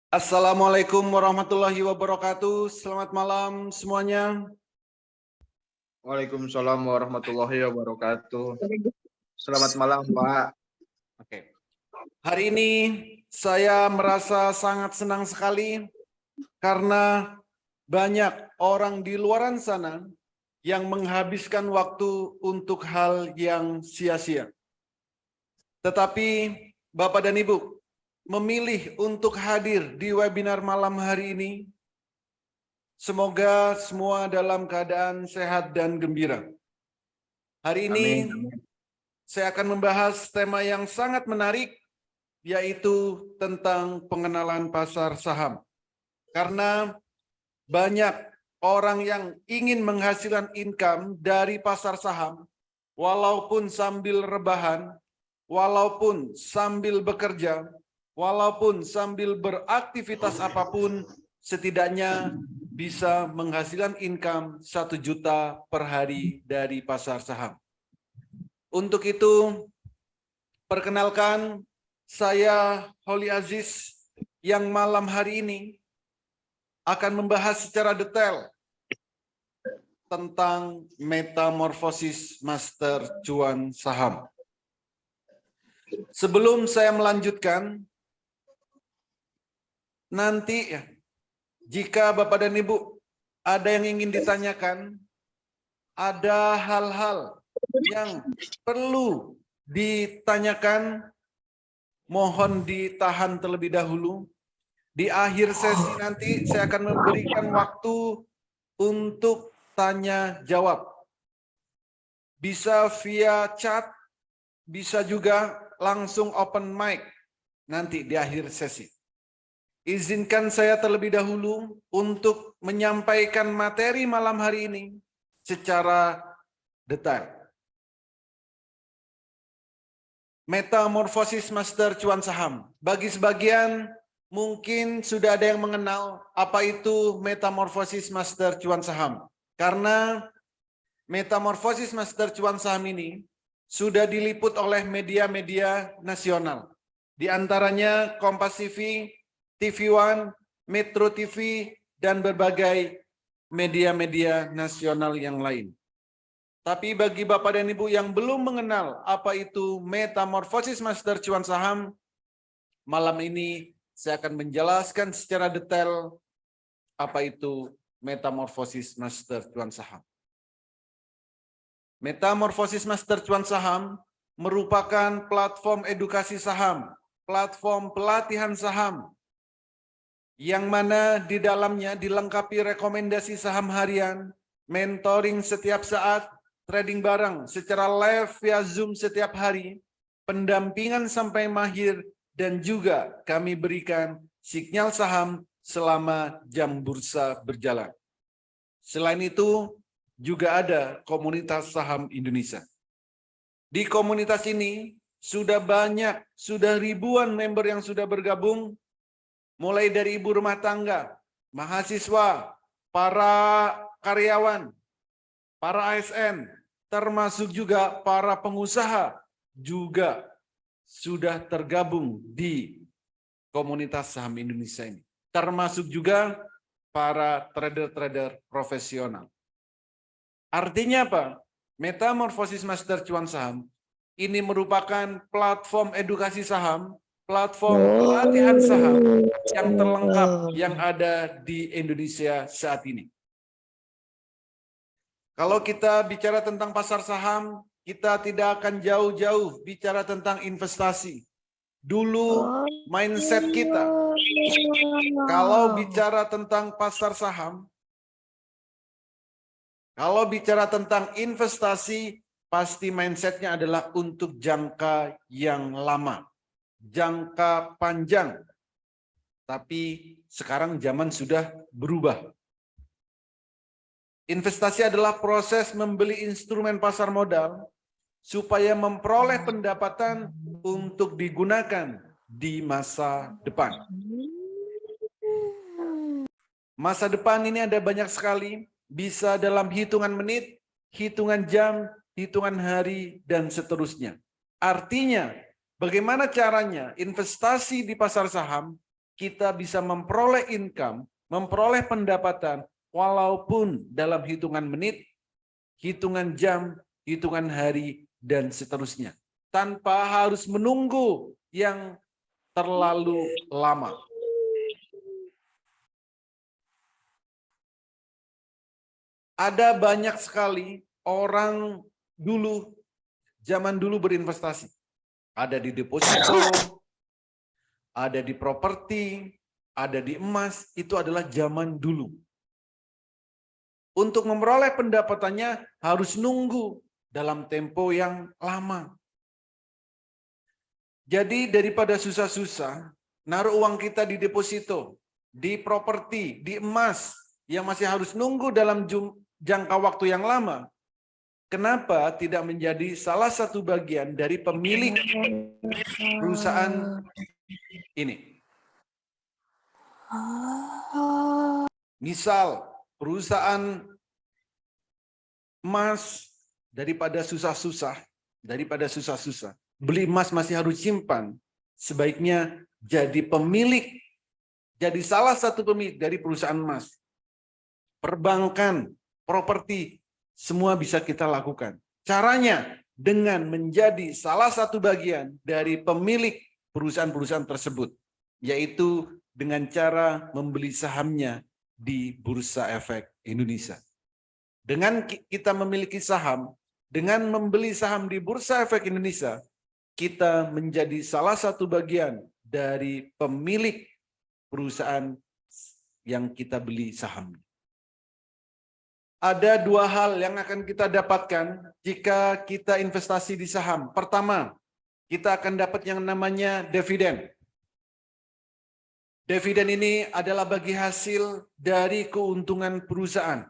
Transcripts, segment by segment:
Assalamualaikum warahmatullahi wabarakatuh. Selamat malam semuanya. Waalaikumsalam warahmatullahi wabarakatuh. Selamat malam, Pak. Oke. Hari ini saya merasa sangat senang sekali karena banyak orang di luaran sana yang menghabiskan waktu untuk hal yang sia-sia. Tetapi Bapak dan Ibu memilih untuk hadir di webinar malam hari ini. Semoga semua dalam keadaan sehat dan gembira. Hari ini saya akan membahas tema yang sangat menarik, yaitu tentang pengenalan pasar saham. Karena banyak orang yang ingin menghasilkan income dari pasar saham, walaupun sambil rebahan, walaupun sambil bekerja, walaupun sambil beraktivitas apapun, setidaknya bisa menghasilkan income 1 juta per hari dari pasar saham. Untuk itu, perkenalkan saya Holly Aziz yang malam hari ini akan membahas secara detail tentang metamorfosis master cuan saham. Sebelum saya melanjutkan, nanti jika Bapak dan Ibu ada yang ingin ditanyakan, ada hal-hal yang perlu ditanyakan, mohon ditahan terlebih dahulu. Di akhir sesi nanti saya akan memberikan waktu untuk tanya jawab. Bisa via chat, bisa juga langsung open mic nanti di akhir sesi. Izinkan saya terlebih dahulu untuk menyampaikan materi malam hari ini secara detail. Metamorfosis master cuan saham. Bagi sebagian mungkin sudah ada yang mengenal apa itu metamorfosis master cuan saham. Karena metamorfosis master cuan saham ini sudah diliput oleh media-media nasional. Di antaranya Kompas TV, TV One, Metro TV, dan berbagai media-media nasional yang lain. Tapi bagi Bapak dan Ibu yang belum mengenal apa itu metamorfosis master cuan saham, malam ini saya akan menjelaskan secara detail apa itu metamorfosis master cuan saham. Metamorfosis master cuan saham merupakan platform edukasi saham, platform pelatihan saham, yang mana di dalamnya dilengkapi rekomendasi saham harian, mentoring setiap saat, trading bareng secara live via Zoom setiap hari, pendampingan sampai mahir, dan juga kami berikan sinyal saham selama jam bursa berjalan. Selain itu, juga ada komunitas saham Indonesia. Di komunitas ini sudah ribuan member yang sudah bergabung, mulai dari ibu rumah tangga, mahasiswa, para karyawan, para ASN, termasuk juga para pengusaha juga sudah tergabung di komunitas saham Indonesia ini. Termasuk juga para trader-trader profesional. Artinya apa? Metamorfosis Master Cuan Saham ini merupakan platform edukasi saham, platform pelatihan saham yang terlengkap yang ada di Indonesia saat ini. Kalau kita bicara tentang pasar saham, kita tidak akan jauh-jauh bicara tentang investasi. Dulu mindset kita, kalau bicara tentang pasar saham, kalau bicara tentang investasi, pasti mindsetnya adalah untuk jangka yang lama, jangka panjang. Tapi sekarang zaman sudah berubah. Investasi adalah proses membeli instrumen pasar modal supaya memperoleh pendapatan untuk digunakan di masa depan. Masa depan ini ada banyak sekali, bisa dalam hitungan menit, hitungan jam, hitungan hari, dan seterusnya. Artinya, bagaimana caranya investasi di pasar saham kita bisa memperoleh income, memperoleh pendapatan, walaupun dalam hitungan menit, hitungan jam, hitungan hari, dan seterusnya. Tanpa harus menunggu yang terlalu lama. Ada banyak sekali orang dulu, zaman dulu berinvestasi. Ada di deposito, ada di properti, ada di emas, itu adalah zaman dulu. Untuk memperoleh pendapatannya harus nunggu dalam tempo yang lama. Jadi daripada susah-susah, naruh uang kita di deposito, di properti, di emas, yang masih harus nunggu dalam jangka waktu yang lama, kenapa tidak menjadi salah satu bagian dari pemilik perusahaan ini? Misal, perusahaan emas, daripada susah-susah, beli emas masih harus simpan, sebaiknya jadi pemilik, jadi salah satu pemilik dari perusahaan emas. Perbankan, properti, semua bisa kita lakukan. Caranya dengan menjadi salah satu bagian dari pemilik perusahaan-perusahaan tersebut, yaitu dengan cara membeli sahamnya di Bursa Efek Indonesia. Dengan kita memiliki saham, dengan membeli saham di Bursa Efek Indonesia, kita menjadi salah satu bagian dari pemilik perusahaan yang kita beli sahamnya. Ada dua hal yang akan kita dapatkan jika kita investasi di saham. Pertama, kita akan dapat yang namanya dividen. Dividen ini adalah bagi hasil dari keuntungan perusahaan.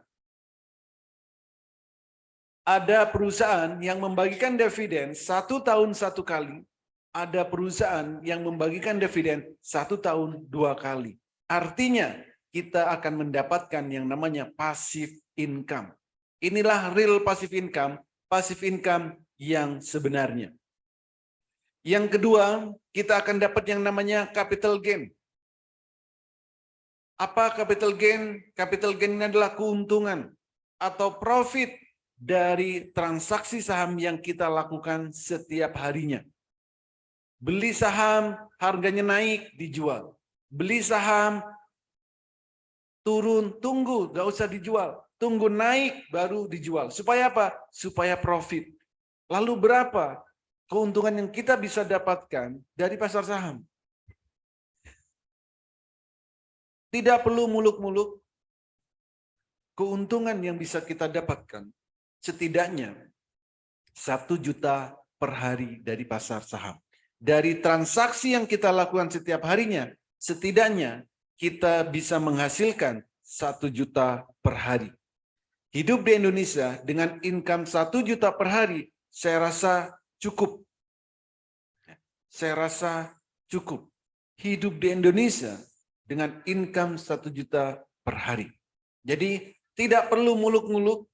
Ada perusahaan yang membagikan dividen 1 tahun 1 kali. Ada perusahaan yang membagikan dividen 1 tahun 2 kali. Artinya, kita akan mendapatkan yang namanya passive income. Inilah real passive income yang sebenarnya. Yang kedua, kita akan dapat yang namanya capital gain. Apa capital gain? Capital gain ini adalah keuntungan atau profit dari transaksi saham yang kita lakukan setiap harinya. Beli saham, harganya naik, dijual. Beli saham, turun, tunggu, gak usah dijual. Tunggu naik, baru dijual. Supaya apa? Supaya profit. Lalu berapa keuntungan yang kita bisa dapatkan dari pasar saham? Tidak perlu muluk-muluk. Keuntungan yang bisa kita dapatkan setidaknya 1 juta per hari dari pasar saham. Dari transaksi yang kita lakukan setiap harinya, setidaknya kita bisa menghasilkan 1 juta per hari. Hidup di Indonesia dengan income 1 juta per hari, saya rasa cukup. Saya rasa cukup. Hidup di Indonesia dengan income 1 juta per hari. Jadi tidak perlu muluk-muluk,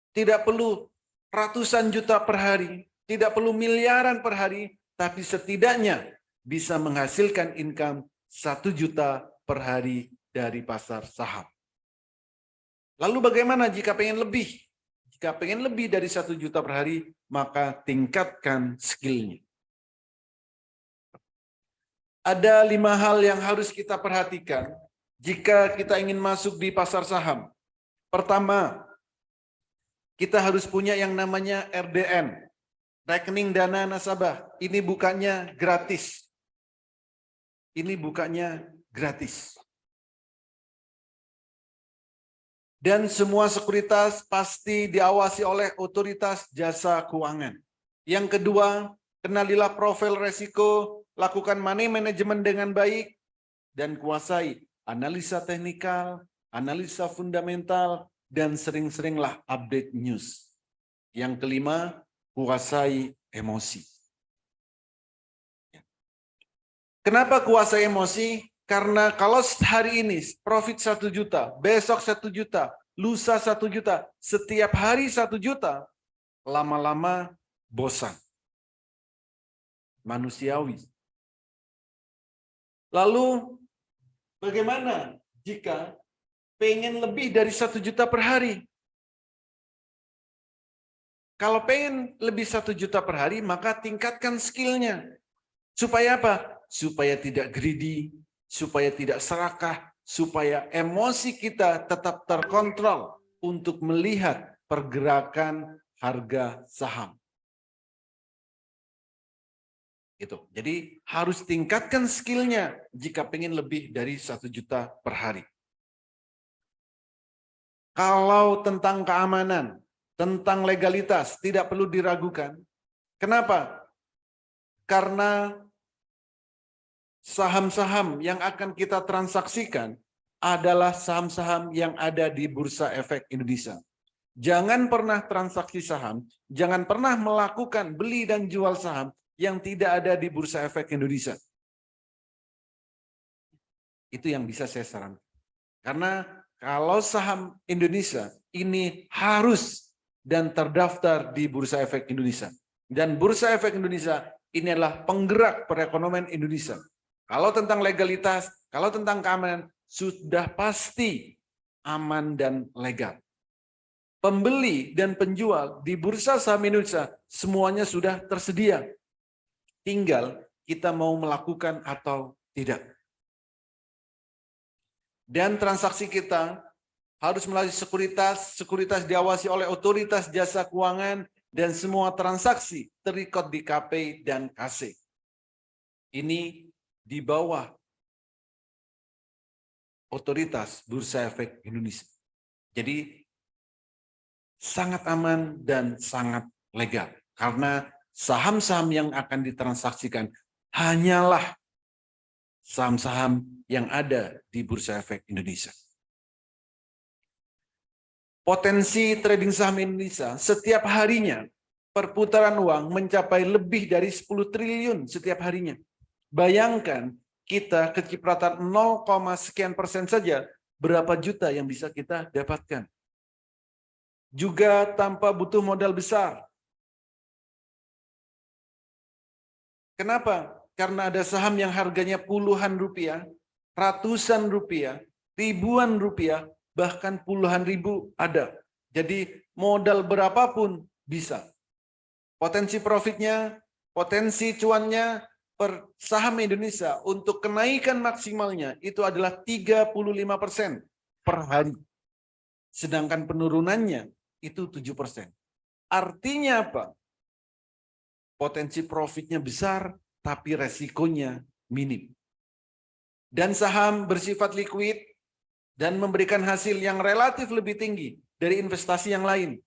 tidak perlu ratusan juta per hari, tidak perlu miliaran per hari, tapi setidaknya bisa menghasilkan income 1 juta per hari dari pasar saham. Lalu bagaimana jika pengen lebih? Jika pengen lebih dari 1 juta per hari, maka tingkatkan skillnya. Ada 5 hal yang harus kita perhatikan jika kita ingin masuk di pasar saham. Pertama, kita harus punya yang namanya RDN, rekening dana nasabah. Ini bukanya gratis. Ini bukanya gratis. Dan semua sekuritas pasti diawasi oleh otoritas jasa keuangan. Yang kedua, kenalilah profil resiko, lakukan money management dengan baik, dan kuasai analisa teknikal, analisa fundamental, dan sering-seringlah update news. Yang kelima, kuasai emosi. Kenapa kuasai emosi? Karena kalau hari ini profit 1 juta, besok 1 juta, lusa 1 juta, setiap hari 1 juta, lama-lama bosan. Manusiawi. Lalu bagaimana jika pengen lebih dari 1 juta per hari? Kalau pengen lebih 1 juta per hari, maka tingkatkan skillnya. Supaya apa? Supaya tidak greedy, supaya tidak serakah, supaya emosi kita tetap terkontrol untuk melihat pergerakan harga saham. Gitu. Jadi harus tingkatkan skillnya jika pengen lebih dari 1 juta per hari. Kalau tentang keamanan, tentang legalitas, tidak perlu diragukan. Kenapa? Karena saham-saham yang akan kita transaksikan adalah saham-saham yang ada di Bursa Efek Indonesia. Jangan pernah transaksi saham, jangan pernah melakukan beli dan jual saham yang tidak ada di Bursa Efek Indonesia. Itu yang bisa saya sarankan. Karena kalau saham Indonesia ini harus dan terdaftar di Bursa Efek Indonesia. Dan Bursa Efek Indonesia ini adalah penggerak perekonomian Indonesia. Kalau tentang legalitas, kalau tentang keamanan, sudah pasti aman dan legal. Pembeli dan penjual di Bursa Saham Indonesia semuanya sudah tersedia. Tinggal kita mau melakukan atau tidak. Dan transaksi kita harus melalui sekuritas, sekuritas diawasi oleh otoritas jasa keuangan, dan semua transaksi terikot di KPI dan KC. Ini di bawah otoritas Bursa Efek Indonesia. Jadi sangat aman dan sangat legal. Karena saham-saham yang akan ditransaksikan hanyalah saham-saham yang ada di Bursa Efek Indonesia. Potensi trading saham Indonesia setiap harinya perputaran uang mencapai lebih dari 10 triliun setiap harinya. Bayangkan kita kecipratan 0, sekian persen saja, berapa juta yang bisa kita dapatkan. Juga tanpa butuh modal besar. Kenapa? Karena ada saham yang harganya puluhan rupiah, ratusan rupiah, ribuan rupiah, bahkan puluhan ribu ada. Jadi modal berapapun bisa. Potensi profitnya, potensi cuannya per saham Indonesia untuk kenaikan maksimalnya itu adalah 35% per hari. Sedangkan penurunannya itu 7%. Artinya apa? Potensi profitnya besar, tapi resikonya minim. Dan saham bersifat liquid dan memberikan hasil yang relatif lebih tinggi dari investasi yang lain.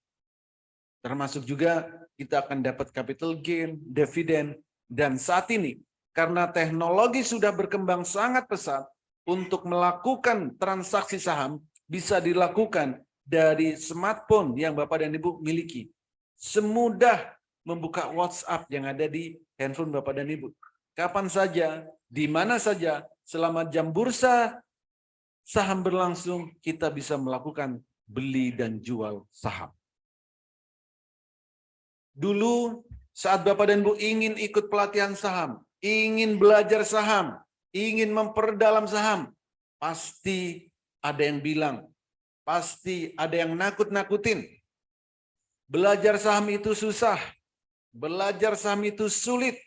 Termasuk juga kita akan dapat capital gain, dividen, dan saat ini karena teknologi sudah berkembang sangat pesat untuk melakukan transaksi saham bisa dilakukan dari smartphone yang Bapak dan Ibu miliki. Semudah membuka WhatsApp yang ada di handphone Bapak dan Ibu. Kapan saja, di mana saja, selama jam bursa saham berlangsung, kita bisa melakukan beli dan jual saham. Dulu saat Bapak dan Ibu ingin ikut pelatihan saham, ingin belajar saham, ingin memperdalam saham, pasti ada yang bilang, pasti ada yang nakut-nakutin. Belajar saham itu susah, belajar saham itu sulit,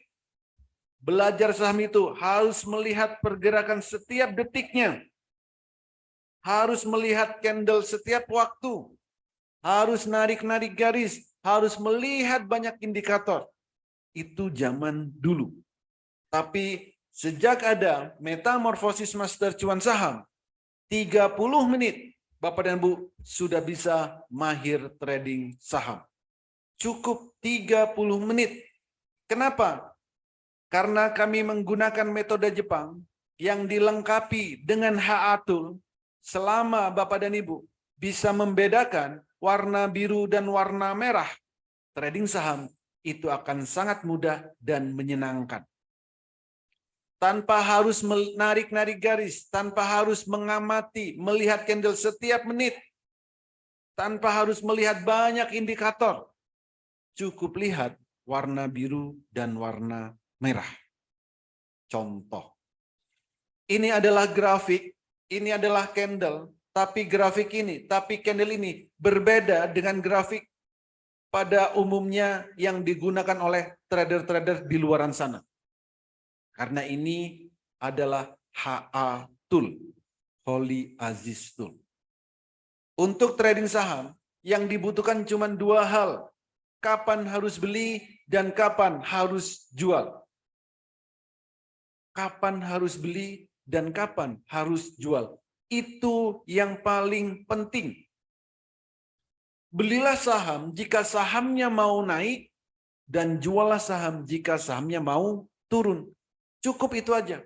belajar saham itu harus melihat pergerakan setiap detiknya, harus melihat candle setiap waktu, harus narik-narik garis, harus melihat banyak indikator. Itu zaman dulu. Tapi sejak ada metamorfosis master cuan saham, 30 menit Bapak dan Bu sudah bisa mahir trading saham. Cukup 30 menit. Kenapa? Karena kami menggunakan metode Jepang yang dilengkapi dengan HA Tool. Selama Bapak dan Ibu bisa membedakan warna biru dan warna merah, trading saham itu akan sangat mudah dan menyenangkan. Tanpa harus menarik-narik garis, tanpa harus mengamati, melihat candle setiap menit, tanpa harus melihat banyak indikator. Cukup lihat warna biru dan warna merah. Contoh. Ini adalah grafik, ini adalah candle, tapi grafik ini, tapi candle ini berbeda dengan grafik pada umumnya yang digunakan oleh trader-trader di luaran sana. Karena ini adalah HA Tool, Holy Aziz Tool. Untuk trading saham, yang dibutuhkan cuma dua hal. Kapan harus beli dan kapan harus jual. Kapan harus beli dan kapan harus jual. Itu yang paling penting. Belilah saham jika sahamnya mau naik dan jualah saham jika sahamnya mau turun. Cukup itu aja.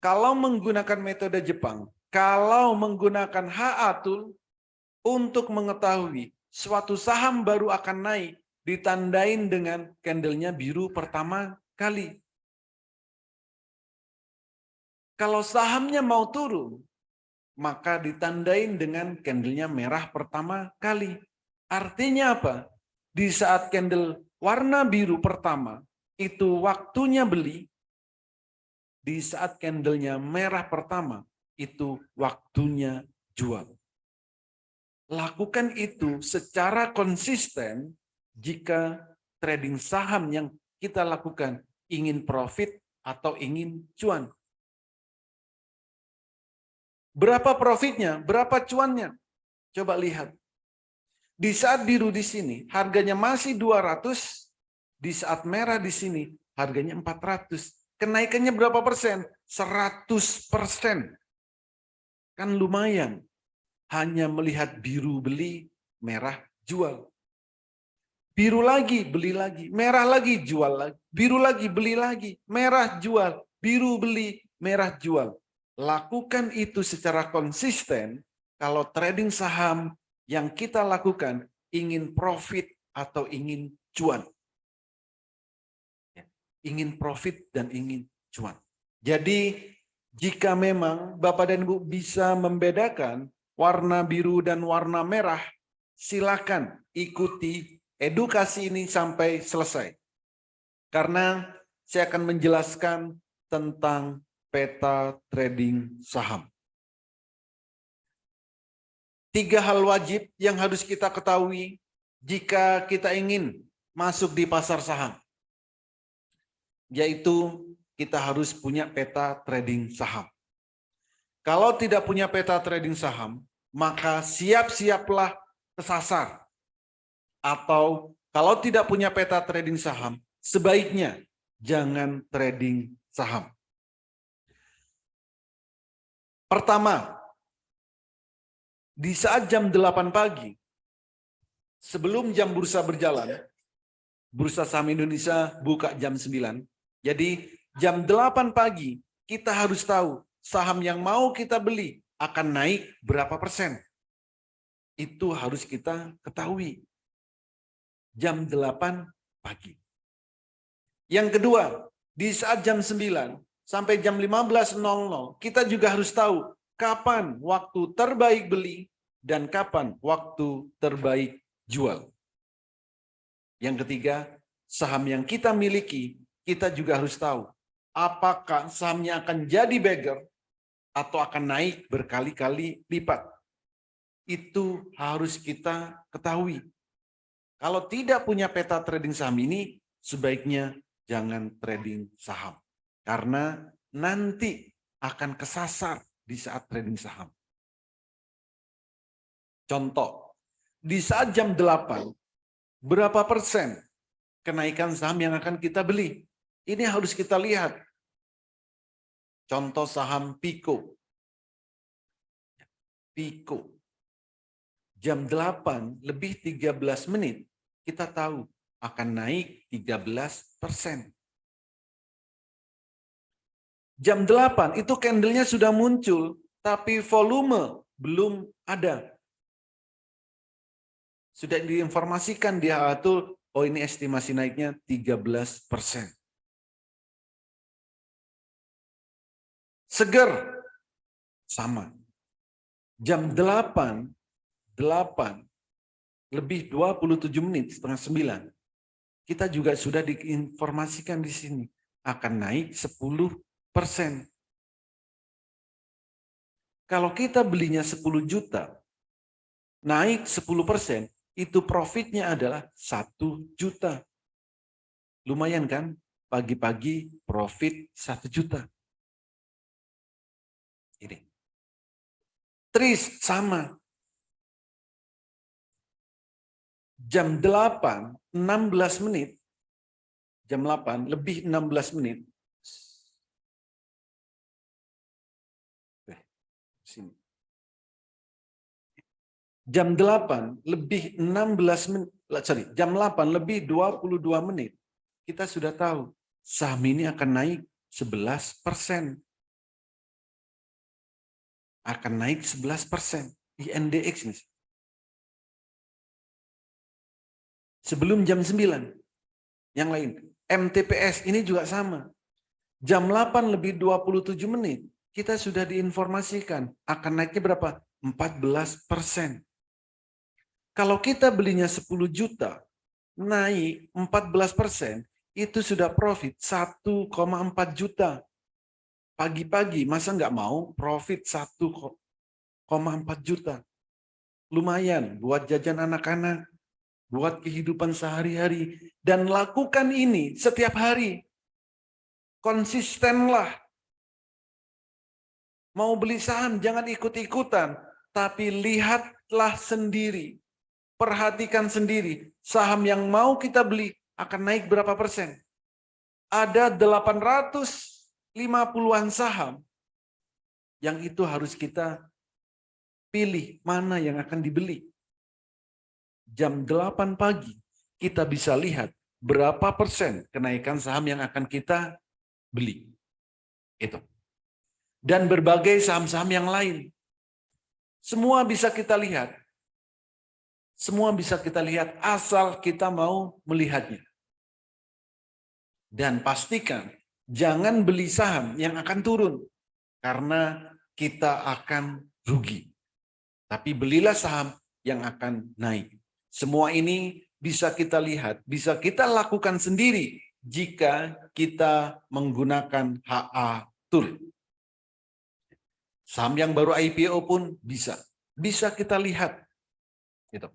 Kalau menggunakan metode Jepang, kalau menggunakan HA Tool, untuk mengetahui suatu saham baru akan naik, ditandain dengan candlenya biru pertama kali. Kalau sahamnya mau turun, maka ditandain dengan candlenya merah pertama kali. Artinya apa? Di saat candle warna biru pertama, itu waktunya beli. Di saat candlenya merah pertama, itu waktunya jual. Lakukan itu secara konsisten jika trading saham yang kita lakukan ingin profit atau ingin cuan. Berapa profitnya? Berapa cuannya? Coba lihat. Di saat biru di sini harganya masih 200, di saat merah di sini harganya 400. Kenaikannya berapa persen? 100%. Kan lumayan. Hanya melihat biru beli, merah jual. Biru lagi, beli lagi. Merah lagi, jual lagi. Biru lagi, beli lagi. Merah jual. Biru beli, merah jual. Lakukan itu secara konsisten. Kalau trading saham yang kita lakukan ingin profit atau ingin cuan. Ingin profit dan ingin cuan. Jadi jika memang Bapak dan Ibu bisa membedakan warna biru dan warna merah, silakan ikuti edukasi ini sampai selesai. Karena saya akan menjelaskan tentang peta trading saham. 3 hal wajib yang harus kita ketahui jika kita ingin masuk di pasar saham. Yaitu kita harus punya peta trading saham. Kalau tidak punya peta trading saham, maka siap-siaplah kesasar. Atau kalau tidak punya peta trading saham, sebaiknya jangan trading saham. Pertama, di saat jam 8 pagi, sebelum jam bursa berjalan, Bursa Saham Indonesia buka jam 9. Jadi jam 8 pagi kita harus tahu saham yang mau kita beli akan naik berapa persen. Itu harus kita ketahui. Jam 8 pagi. Yang kedua, di saat jam 9 sampai jam 15.00 kita juga harus tahu kapan waktu terbaik beli dan kapan waktu terbaik jual. Yang ketiga, saham yang kita miliki, kita juga harus tahu apakah sahamnya akan jadi bagger atau akan naik berkali-kali lipat. Itu harus kita ketahui. Kalau tidak punya peta trading saham ini, sebaiknya jangan trading saham. Karena nanti akan kesasar di saat trading saham. Contoh, di saat jam 8, berapa persen kenaikan saham yang akan kita beli? Ini harus kita lihat. Contoh saham Pico. Pico. Jam 8 lebih 13 menit, kita tahu akan naik 13%. Jam 8 itu candlenya sudah muncul, tapi volume belum ada. Sudah diinformasikan di HA Tool, oh ini estimasi naiknya 13%. Seger, sama. Jam 8 lebih 27 menit, setengah 9. Kita juga sudah diinformasikan di sini, akan naik 10%. Kalau kita belinya 10 juta, naik 10%, itu profitnya adalah 1 juta. Lumayan kan? Pagi-pagi profit 1 juta. Ini. Tris sama. Jam 8, 16 menit. Jam 8, lebih 16 menit. Sini. Jam 8, lebih 16 menit. Sorry, jam 8, lebih 22 menit. Kita sudah tahu, saham ini akan naik 11%. Akan naik 11%. INDX nih. Sebelum jam 9. Yang lain. MTPS ini juga sama. Jam 8 lebih 27 menit. Kita sudah diinformasikan. Akan naiknya berapa? 14%. Kalau kita belinya 10 juta, naik 14%, itu sudah profit 1,4 juta. Pagi-pagi, masa nggak mau profit 1,4 juta? Lumayan buat jajan anak-anak, buat kehidupan sehari-hari. Dan lakukan ini setiap hari. Konsistenlah. Mau beli saham, jangan ikut-ikutan. Tapi lihatlah sendiri. Perhatikan sendiri. Saham yang mau kita beli akan naik berapa persen. Ada 850-an saham yang itu harus kita pilih mana yang akan dibeli. Jam 8 pagi kita bisa lihat berapa persen kenaikan saham yang akan kita beli. Itu. Dan berbagai saham-saham yang lain. Semua bisa kita lihat. Semua bisa kita lihat asal kita mau melihatnya. Dan pastikan jangan beli saham yang akan turun karena kita akan rugi. Tapi belilah saham yang akan naik. Semua ini bisa kita lihat, bisa kita lakukan sendiri jika kita menggunakan HA Tool. Saham yang baru IPO pun bisa kita lihat. Gitu.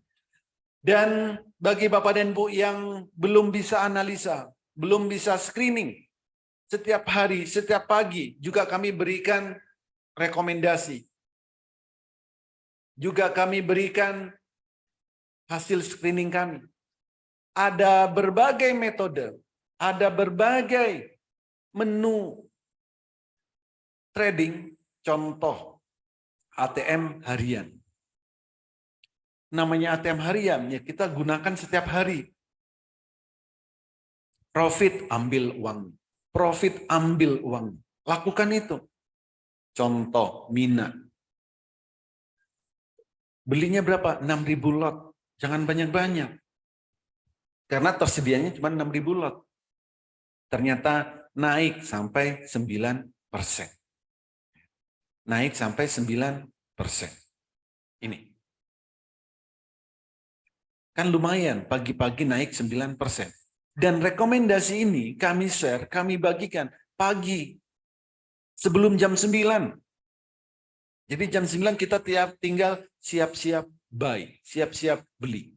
Dan bagi Bapak dan Bu yang belum bisa analisa, belum bisa screening, setiap hari, setiap pagi juga kami berikan rekomendasi. Juga kami berikan hasil screening kami. Ada berbagai metode, ada berbagai menu trading, contoh ATM harian. Namanya ATM harian, ya kita gunakan setiap hari. Profit ambil uang. Profit ambil uang. Lakukan itu. Contoh Mina. Belinya berapa? 6.000 lot. Jangan banyak-banyak. Karena tersedianya cuma 6.000 lot. Ternyata naik sampai 9%. Naik sampai 9%. Ini. Kan lumayan, pagi-pagi naik 9%. Dan rekomendasi ini kami share, kami bagikan pagi sebelum jam 9. Jadi jam 9 kita tinggal siap-siap buy, siap-siap beli.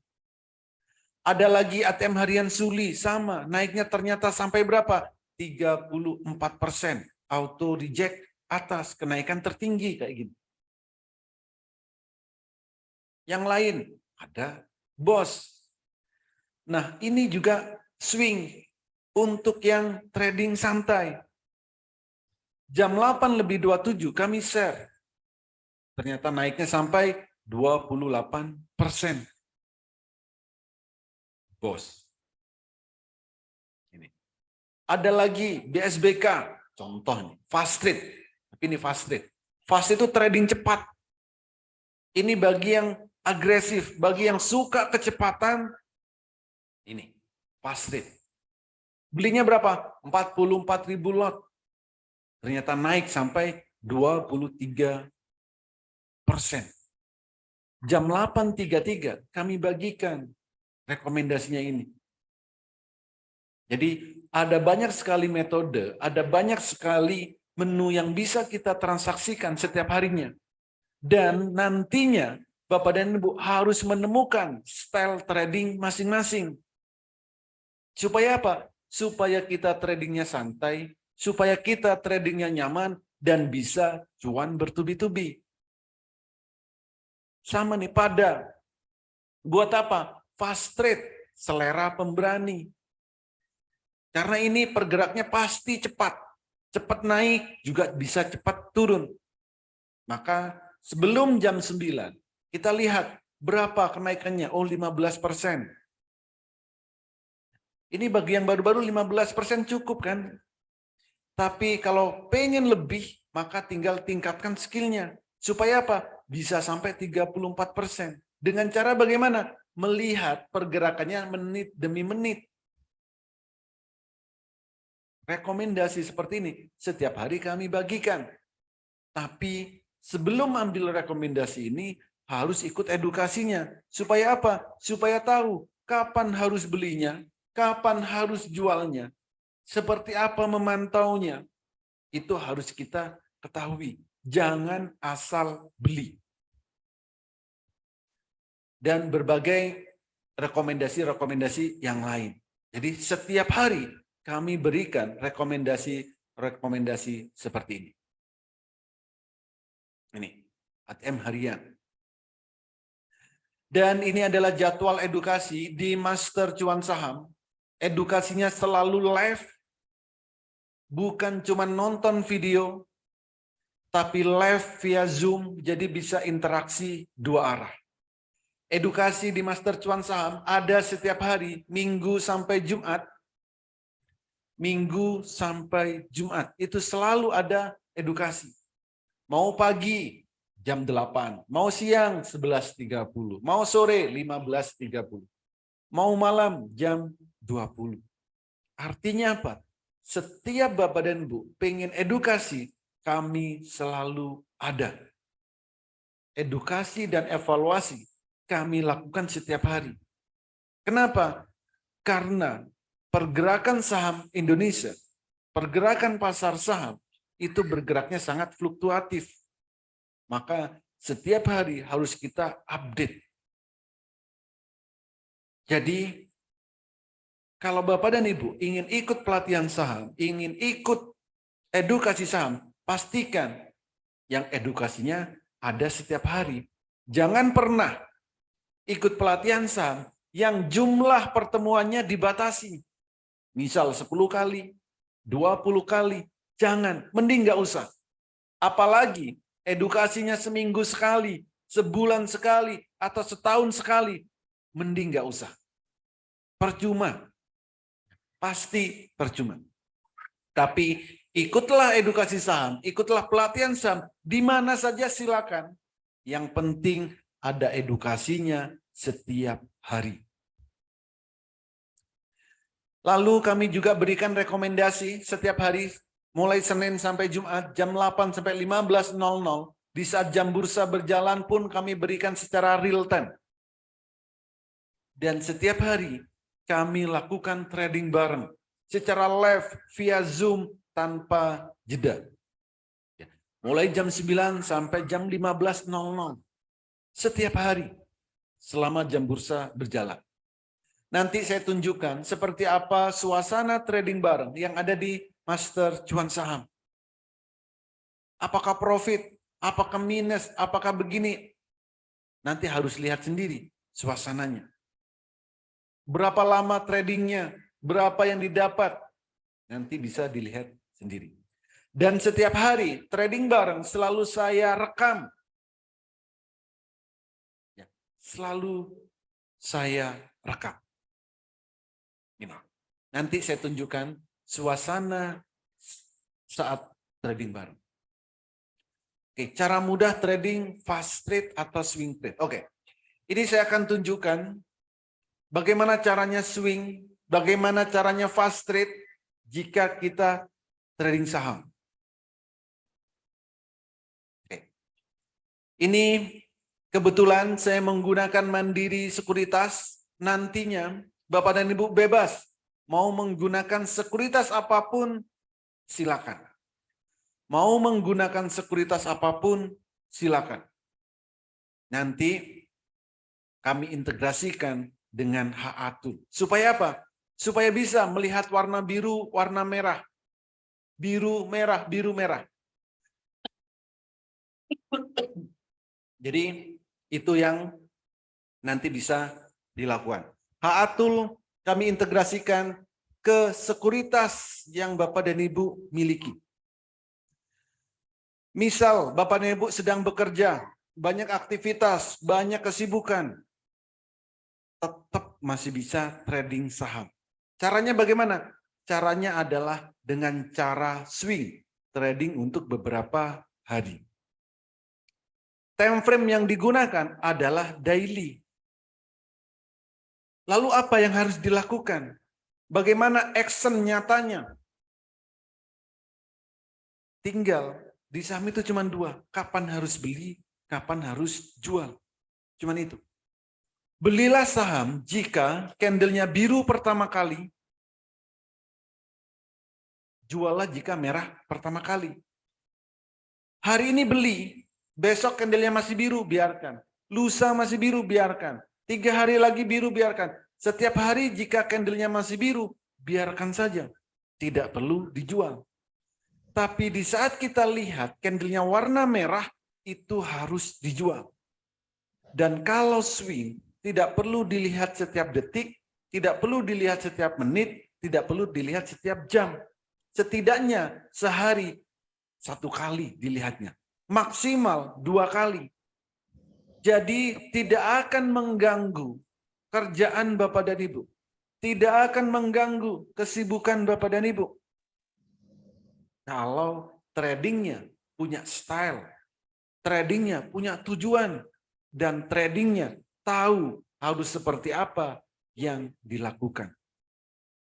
Ada lagi ATM harian Suli, sama, naiknya ternyata sampai berapa? 34%. Auto reject atas, kenaikan tertinggi kayak gini. Yang lain, ada BOS. Nah, ini juga swing untuk yang trading santai. Jam 8 lebih 27 kami share. Ternyata naiknya sampai 28%. BOS. Ini. Ada lagi BSBK, contoh nih, Fast Trade. Tapi ini Fast Trade. Fast itu trading cepat. Ini bagi yang agresif, bagi yang suka kecepatan. Ini, Fast Trade. Belinya berapa? 44.000 lot. Ternyata naik sampai 23%. Jam 8.33 kami bagikan rekomendasinya ini. Jadi ada banyak sekali metode, ada banyak sekali menu yang bisa kita transaksikan setiap harinya. Dan nantinya Bapak dan Ibu harus menemukan style trading masing-masing. Supaya apa? Supaya kita tradingnya santai, supaya kita tradingnya nyaman, dan bisa cuan bertubi-tubi. Sama nih, pada buat apa? Fast trade, selera pemberani. Karena ini pergeraknya pasti cepat. Cepat naik, juga bisa cepat turun. Maka sebelum jam 9, kita lihat berapa kenaikannya. Oh, 15%. Ini bagi yang baru-baru 15% cukup kan? Tapi kalau pengen lebih, maka tinggal tingkatkan skillnya. Supaya apa? Bisa sampai 34%. Dengan cara bagaimana? Melihat pergerakannya menit demi menit. Rekomendasi seperti ini setiap hari kami bagikan. Tapi sebelum ambil rekomendasi ini, harus ikut edukasinya. Supaya apa? Supaya tahu kapan harus belinya, kapan harus jualnya, seperti apa memantaunya. Itu harus kita ketahui. Jangan asal beli. Dan berbagai rekomendasi-rekomendasi yang lain. Jadi setiap hari kami berikan rekomendasi seperti ini. Ini, ATM harian. Dan ini adalah jadwal edukasi di Master Cuan Saham. Edukasinya selalu live, bukan cuma nonton video, tapi live via Zoom, jadi bisa interaksi dua arah. Edukasi di Master Cuan Saham ada setiap hari, Minggu sampai Jumat. Minggu sampai Jumat, itu selalu ada edukasi. Mau pagi, jam 8. Mau siang, 11.30. Mau sore, 15.30. Mau malam, jam 20. Artinya apa? Setiap Bapak dan Ibu pengen edukasi, kami selalu ada. Edukasi dan evaluasi kami lakukan setiap hari. Kenapa? Karena pergerakan saham Indonesia, pergerakan pasar saham, itu bergeraknya sangat fluktuatif. Maka setiap hari harus kita update. Jadi, kalau Bapak dan Ibu ingin ikut pelatihan saham, ingin ikut edukasi saham, pastikan yang edukasinya ada setiap hari. Jangan pernah ikut pelatihan saham yang jumlah pertemuannya dibatasi. Misal 10 kali, 20 kali, jangan, mending nggak usah. Apalagi edukasinya seminggu sekali, sebulan sekali, atau setahun sekali, mending nggak usah. Percuma. Pasti percuma. Tapi ikutlah edukasi saham, ikutlah pelatihan saham, di mana saja silakan. Yang penting ada edukasinya setiap hari. Lalu kami juga berikan rekomendasi setiap hari, mulai Senin sampai Jumat, jam 8 sampai 15.00. Di saat jam bursa berjalan pun kami berikan secara real time. Dan setiap hari kami lakukan trading bareng. Secara live via Zoom tanpa jeda. Mulai jam 9 sampai jam 15.00. Setiap hari selama jam bursa berjalan. Nanti saya tunjukkan seperti apa suasana trading bareng yang ada di Master Cuan Saham. Apakah profit, apakah minus, apakah begini. Nanti harus lihat sendiri suasananya. Berapa lama tradingnya, berapa yang didapat. Nanti bisa dilihat sendiri. Dan setiap hari trading bareng selalu saya rekam. Selalu saya rekam. Nanti saya tunjukkan suasana saat trading bareng. Oke, cara mudah trading fast trade atau swing trade. Oke, ini saya akan tunjukkan bagaimana caranya swing, bagaimana caranya fast trade jika kita trading saham. Oke. Ini kebetulan saya menggunakan Mandiri Sekuritas. Nantinya Bapak dan Ibu bebas mau menggunakan sekuritas apapun, silakan. Mau menggunakan sekuritas apapun, silakan. nanti kami integrasikan dengan HA-Tool. Supaya apa? Supaya bisa melihat warna biru, warna merah. Biru, merah, biru, merah. Jadi itu yang nanti bisa dilakukan. HA-Tool kami integrasikan ke sekuritas yang Bapak dan Ibu miliki. Misal Bapak dan Ibu sedang bekerja, banyak aktivitas, banyak kesibukan, tetap masih bisa trading saham. Caranya bagaimana? Caranya adalah dengan cara swing trading untuk beberapa hari. Time frame yang digunakan adalah daily. Lalu apa yang harus dilakukan? Bagaimana action nyatanya? Tinggal di saham itu cuma dua, kapan harus beli, kapan harus jual. Cuman itu. Belilah saham jika candlenya biru pertama kali, juallah jika merah pertama kali. Hari ini beli, besok candlenya masih biru, biarkan. Lusa masih biru, biarkan. 3 hari lagi biru, biarkan. Setiap hari jika candlenya masih biru, biarkan saja. Tidak perlu dijual. Tapi di saat kita lihat candlenya warna merah, itu harus dijual. Dan kalau swing, tidak perlu dilihat setiap detik, tidak perlu dilihat setiap menit, tidak perlu dilihat setiap jam. Setidaknya sehari 1 kali dilihatnya. Maksimal 2 kali. Jadi tidak akan mengganggu kerjaan Bapak dan Ibu. Tidak akan mengganggu kesibukan Bapak dan Ibu. Kalau tradingnya punya style, tradingnya punya tujuan, dan tradingnya tahu harus seperti apa yang dilakukan.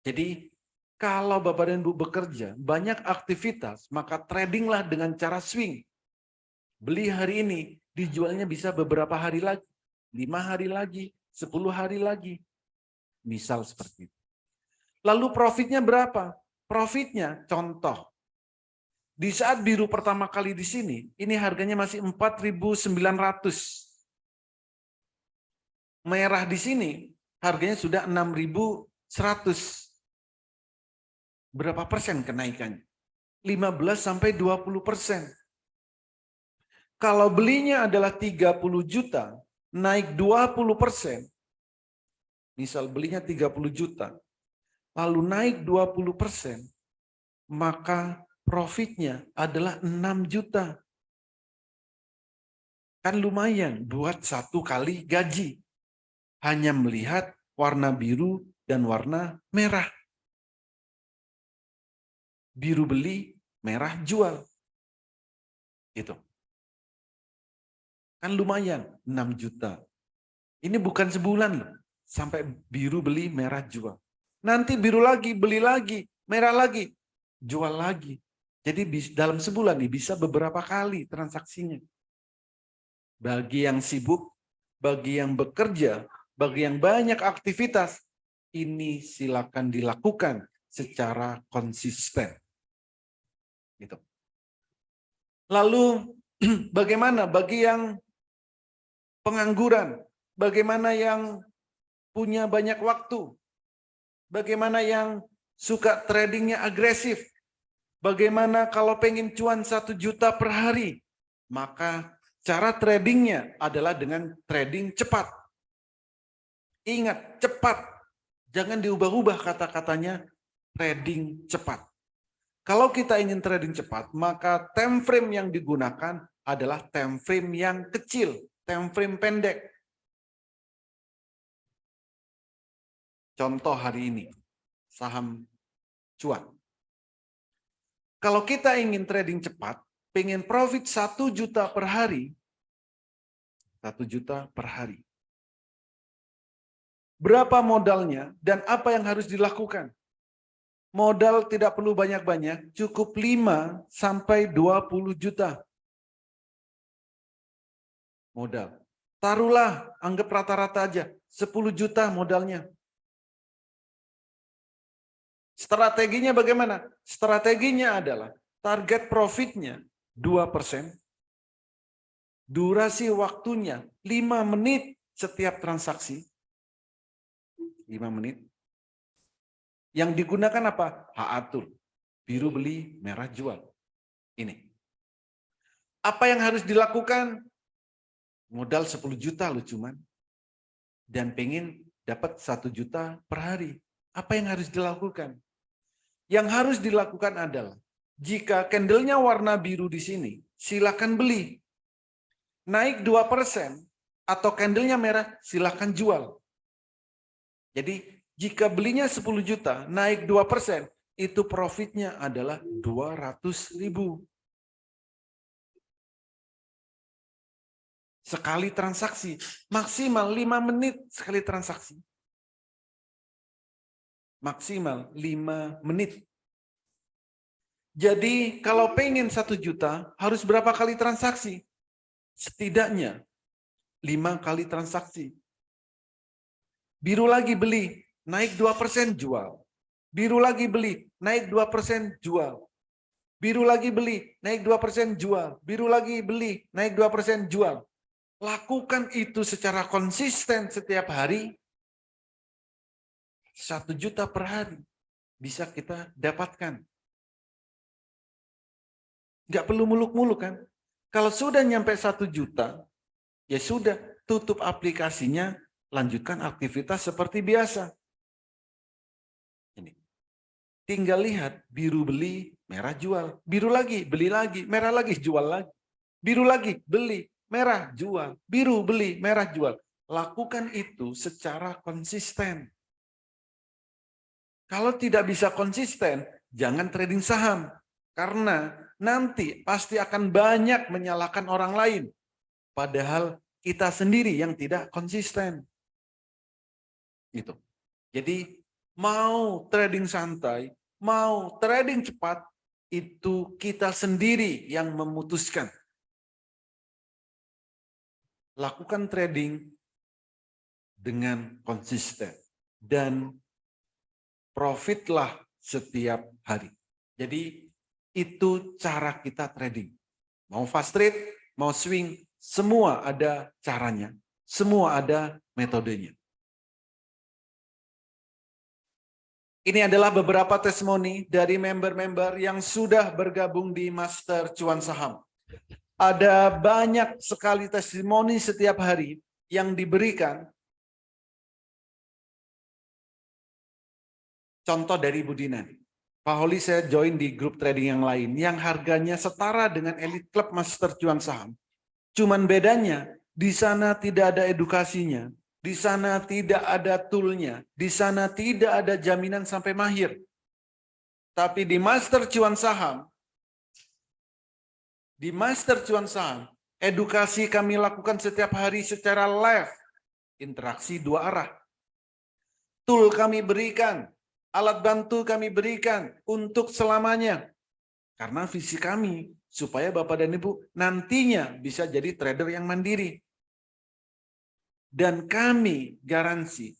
Jadi kalau Bapak dan Ibu bekerja, banyak aktivitas, maka tradinglah dengan cara swing. Beli hari ini, dijualnya bisa beberapa hari lagi, 5 hari lagi, 10 hari lagi. Misal seperti itu. Lalu profitnya berapa? Profitnya, contoh. Di saat biru pertama kali di sini, ini harganya masih 4.900. Merah di sini harganya sudah 6.100. Berapa persen kenaikannya? 15-20%. Kalau belinya adalah 30 juta, naik 20%. Misal belinya 30 juta, lalu naik 20%, maka profitnya adalah 6 juta. Kan lumayan buat 1 kali gaji. Hanya melihat warna biru dan warna merah. Biru beli, merah jual. Itu. Kan lumayan, 6 juta. Ini bukan sebulan loh. Sampai biru beli, merah jual. Nanti biru lagi, beli lagi, merah lagi, jual lagi. Jadi dalam sebulan nih bisa beberapa kali transaksinya. Bagi yang sibuk, bagi yang bekerja, bagi yang banyak aktivitas, ini silakan dilakukan secara konsisten. Gitu. Lalu bagaimana bagi yang pengangguran, bagaimana yang punya banyak waktu, bagaimana yang suka tradingnya agresif, bagaimana kalau pengen cuan 1 juta per hari, maka cara tradingnya adalah dengan trading cepat. Ingat, cepat. Jangan diubah-ubah kata-katanya, trading cepat. Kalau kita ingin trading cepat, maka time frame yang digunakan adalah time frame yang kecil, time frame pendek. Contoh hari ini, saham cuan. Kalau kita ingin trading cepat, pengen profit 1 juta per hari, 1 juta per hari. Berapa modalnya dan apa yang harus dilakukan? Modal tidak perlu banyak-banyak, cukup 5-20 juta. Modal. Taruhlah, anggap rata-rata aja, 10 juta modalnya. Strateginya bagaimana? Strateginya adalah target profitnya 2%. Durasi waktunya 5 menit setiap transaksi. 5 menit. Yang digunakan apa? Hak atur. Biru beli, merah jual. Ini. Apa yang harus dilakukan? Modal 10 juta lu cuman. Dan pengen dapat 1 juta per hari. Apa yang harus dilakukan? Yang harus dilakukan adalah, jika candlenya warna biru di sini, silakan beli. Naik 2% atau candlenya merah, silakan jual. Jadi jika belinya 10 juta, naik 2%, itu profitnya adalah 200.000. Sekali transaksi, maksimal 5 menit sekali transaksi. Maksimal 5 menit. Jadi kalau pengen 1 juta, harus berapa kali transaksi? Setidaknya 5 kali transaksi. Biru lagi beli, naik 2% jual. Biru lagi beli, naik 2% jual. Biru lagi beli, naik 2% jual. Biru lagi beli, naik 2% jual. Lakukan itu secara konsisten setiap hari. 1 juta per hari bisa kita dapatkan. Nggak perlu muluk-muluk kan? Kalau sudah nyampe 1 juta, ya sudah, tutup aplikasinya, lanjutkan aktivitas seperti biasa. Ini. Tinggal lihat, biru beli, merah jual. Biru lagi, beli lagi, merah lagi, jual lagi. Biru lagi, beli, merah, jual. Biru, beli, merah, jual. Lakukan itu secara konsisten. Kalau tidak bisa konsisten, jangan trading saham. Karena nanti pasti akan banyak menyalahkan orang lain. Padahal kita sendiri yang tidak konsisten. Gitu. Jadi mau trading santai, mau trading cepat, itu kita sendiri yang memutuskan. Lakukan trading dengan konsisten. Dan profitlah setiap hari. Jadi itu cara kita trading. Mau fast trade, mau swing, semua ada caranya. Semua ada metodenya. Ini adalah beberapa testimoni dari member-member yang sudah bergabung di Master Cuan Saham. Ada banyak sekali testimoni setiap hari yang diberikan. Contoh dari Budinan. Pak Holi, saya join di grup trading yang lain yang harganya setara dengan Elite Club Master Cuan Saham. Cuman bedanya, di sana tidak ada edukasinya. Di sana tidak ada toolnya, di sana tidak ada jaminan sampai mahir. Tapi di Master Cuan Saham, edukasi kami lakukan setiap hari secara live, interaksi 2 arah. Tool kami berikan, alat bantu kami berikan untuk selamanya. Karena visi kami, supaya Bapak dan Ibu nantinya bisa jadi trader yang mandiri. Dan kami garansi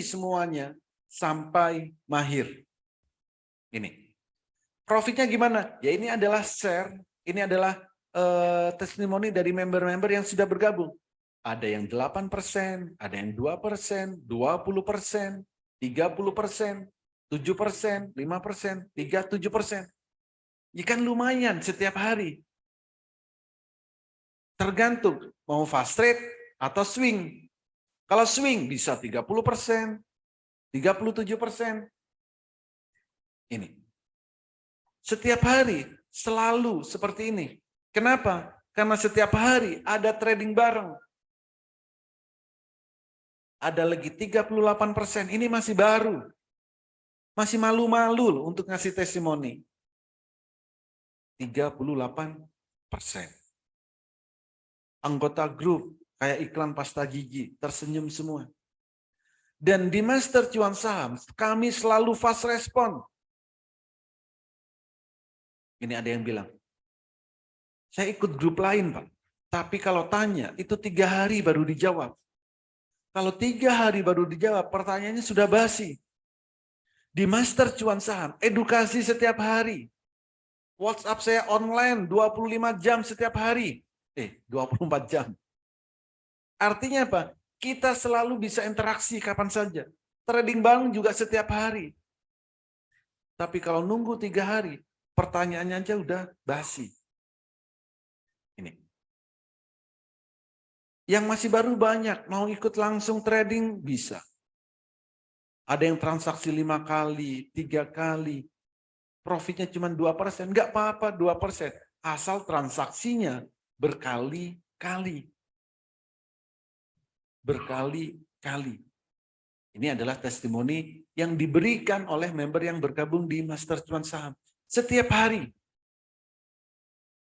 semuanya sampai mahir. Ini. Profitnya gimana? Ya ini adalah share, ini adalah testimoni dari member-member yang sudah bergabung. Ada yang 8%, ada yang 2%, 20%, 30%, 7%, 5%, 37%. Ya kan lumayan setiap hari. Tergantung mau fast trade atau swing. Kalau swing bisa 30%, 37%. Ini. Setiap hari selalu seperti ini. Kenapa? Karena setiap hari ada trading bareng. Ada lagi 38%. Ini masih baru. Masih malu-malu untuk ngasih testimoni. 38%. Anggota grup kayak iklan pasta gigi, tersenyum semua. Dan di Master Cuan Saham, kami selalu fast respon. Ini ada yang bilang, saya ikut grup lain Pak, tapi kalau tanya, itu 3 hari baru dijawab. Kalau 3 hari baru dijawab, pertanyaannya sudah basi. Di Master Cuan Saham, edukasi setiap hari. WhatsApp saya online 25 jam setiap hari. 24 jam. Artinya apa? Kita selalu bisa interaksi kapan saja. Trading bareng juga setiap hari. Tapi kalau nunggu 3 hari, pertanyaannya aja udah basi. Ini. Yang masih baru banyak, mau ikut langsung trading bisa. Ada yang transaksi 5 kali, 3 kali. Profitnya cuma 2%, nggak apa-apa 2%. Asal transaksinya berkali-kali. Berkali-kali. Ini adalah testimoni yang diberikan oleh member yang bergabung di Master Cuan Saham. Setiap hari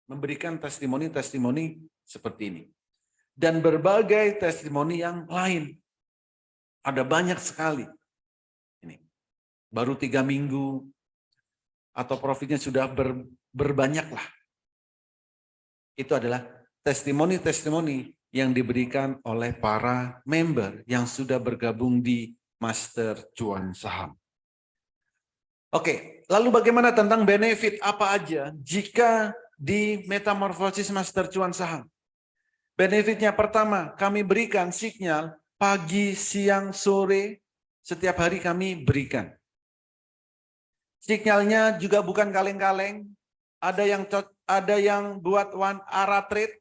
memberikan testimoni-testimoni seperti ini. Dan berbagai testimoni yang lain. Ada banyak sekali. Ini. Baru 3 minggu, atau profitnya sudah berbanyak lah. Itu adalah testimoni-testimoni yang diberikan oleh para member yang sudah bergabung di Master Cuan Saham. Oke, lalu bagaimana tentang benefit apa aja jika di metamorfosis Master Cuan Saham? Benefitnya pertama, kami berikan sinyal pagi, siang, sore, setiap hari kami berikan. Sinyalnya juga bukan kaleng-kaleng, ada yang buat one ara trade,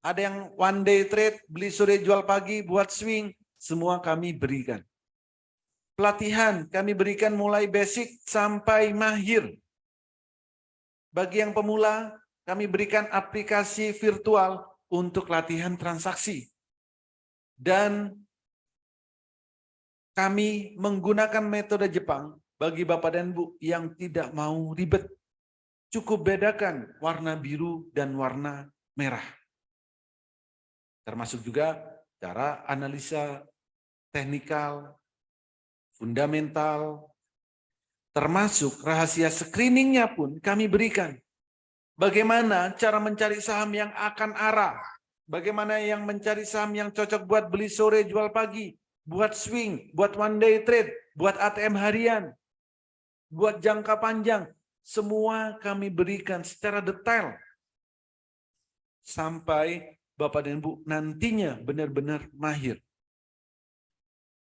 ada yang one day trade, beli sore jual pagi, buat swing, semua kami berikan. Pelatihan kami berikan mulai basic sampai mahir. Bagi yang pemula, kami berikan aplikasi virtual untuk latihan transaksi. Dan kami menggunakan metode Jepang bagi Bapak dan Bu yang tidak mau ribet. Cukup bedakan warna biru dan warna merah. Termasuk juga cara analisa teknikal, fundamental, termasuk rahasia screeningnya pun kami berikan. Bagaimana cara mencari saham yang akan arah, bagaimana yang mencari saham yang cocok buat beli sore jual pagi, buat swing, buat one day trade, buat ATM harian, buat jangka panjang, semua kami berikan secara detail. Sampai Bapak dan Ibu nantinya benar-benar mahir.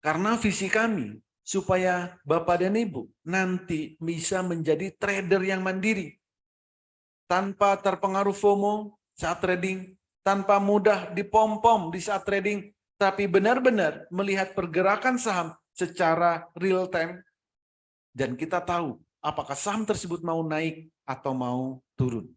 Karena visi kami supaya Bapak dan Ibu nanti bisa menjadi trader yang mandiri. Tanpa terpengaruh FOMO saat trading, tanpa mudah dipom-pom di saat trading, tapi benar-benar melihat pergerakan saham secara real time. Dan kita tahu apakah saham tersebut mau naik atau mau turun.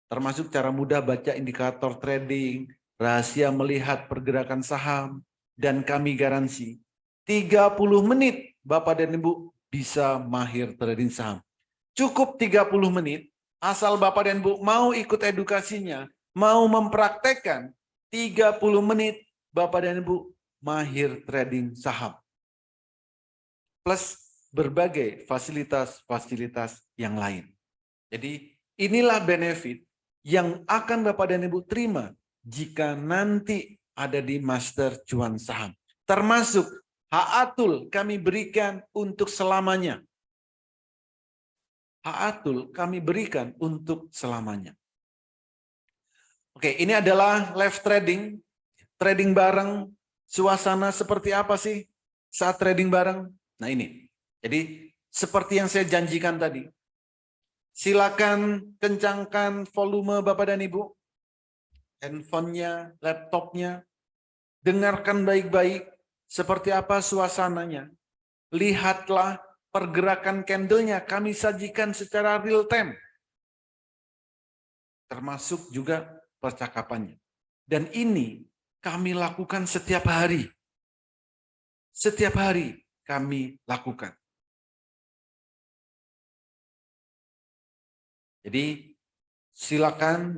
Termasuk cara mudah baca indikator trading, rahasia melihat pergerakan saham, dan kami garansi 30 menit Bapak dan Ibu bisa mahir trading saham. Cukup 30 menit, asal Bapak dan Ibu mau ikut edukasinya, mau mempraktekkan, 30 menit Bapak dan Ibu mahir trading saham. Plus berbagai fasilitas-fasilitas yang lain. Jadi inilah benefit yang akan Bapak dan Ibu terima jika nanti ada di Master Cuan Saham. Termasuk Haatul kami berikan untuk selamanya. Haatul kami berikan untuk selamanya. Oke, ini adalah live trading. Trading bareng, suasana seperti apa sih saat trading bareng? Nah ini, jadi seperti yang saya janjikan tadi. Silakan kencangkan volume Bapak dan Ibu. Handphonenya, laptopnya. Dengarkan baik-baik seperti apa suasananya. Lihatlah pergerakan candlenya kami sajikan secara real time. Termasuk juga percakapannya. Dan ini kami lakukan setiap hari. Setiap hari kami lakukan. Jadi silakan